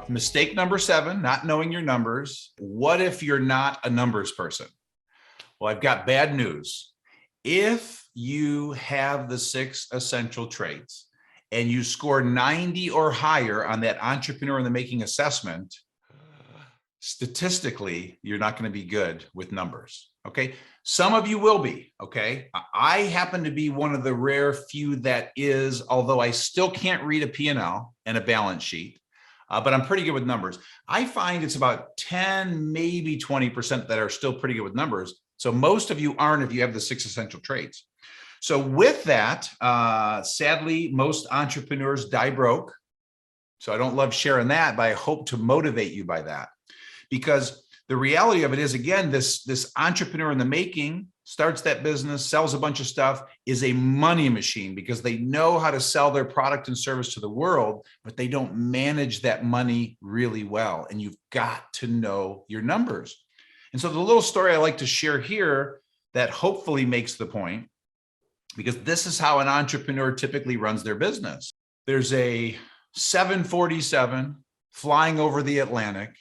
Mistake number 7, not knowing your numbers. What if you're not a numbers person? Well, I've got bad news. If you have the 6 essential traits and you score 90 or higher on that entrepreneur in the making assessment, statistically, you're not going to be good with numbers. Okay. Some of you will be. Okay. I happen to be one of the rare few that is, although I still can't read a P&L and a balance sheet, but I'm pretty good with numbers. I find it's about 10, maybe 20% that are still pretty good with numbers. So most of you aren't if you have the 6 essential traits. So with that, sadly, most entrepreneurs die broke. So I don't love sharing that, but I hope to motivate you by that. Because the reality of it is, again, this entrepreneur in the making starts that business, sells a bunch of stuff, is a money machine because they know how to sell their product and service to the world, but they don't manage that money really well. And you've got to know your numbers. And so the little story I like to share here that hopefully makes the point, because this is how an entrepreneur typically runs their business. There's a 747 flying over the Atlantic,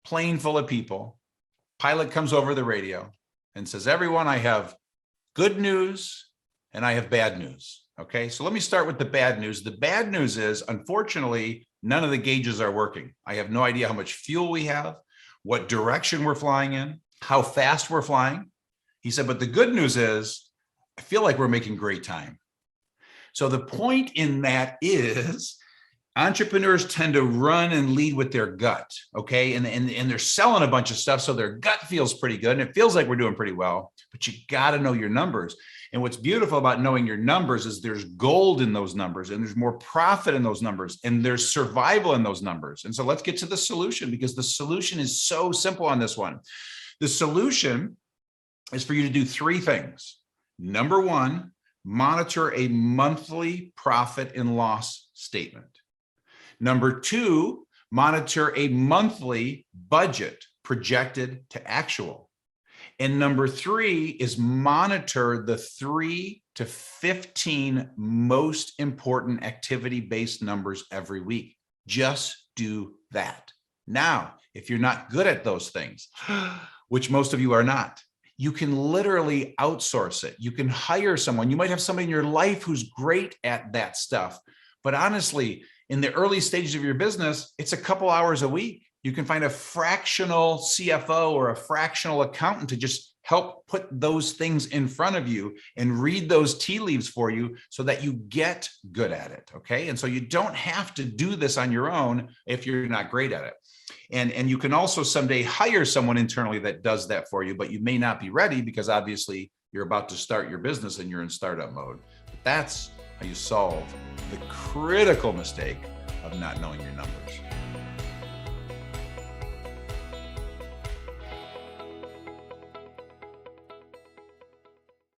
plane full of people. Pilot comes over the radio and says, everyone, I have good news and I have bad news. Okay, so let me start with the bad news. The bad news is, unfortunately, none of the gauges are working. I have no idea how much fuel we have, what direction we're flying in, how fast we're flying. He said, but the good news is, I feel like we're making great time. So the point in that is, entrepreneurs tend to run and lead with their gut, okay? And they're selling a bunch of stuff, so their gut feels pretty good, and it feels like we're doing pretty well, but you got to know your numbers. And what's beautiful about knowing your numbers is there's gold in those numbers, and there's more profit in those numbers, and there's survival in those numbers. And so let's get to the solution, because the solution is so simple on this one. The solution is for you to do 3 things. Number 1, monitor a monthly profit and loss statement. Number 2, monitor a monthly budget projected to actual. And number 3 is monitor the 3 to 15 most important activity-based numbers every week. Just do that. Now, if you're not good at those things, which most of you are not, you can literally outsource it. You can hire someone. You might have somebody in your life who's great at that stuff. But honestly, in the early stages of your business, it's a couple hours a week. You can find a fractional CFO or a fractional accountant to just help put those things in front of you and read those tea leaves for you so that you get good at it, okay? And so you don't have to do this on your own if you're not great at it. And you can also someday hire someone internally that does that for you, but you may not be ready because obviously you're about to start your business and you're in startup mode. But that's how you solve the critical mistake of not knowing your numbers.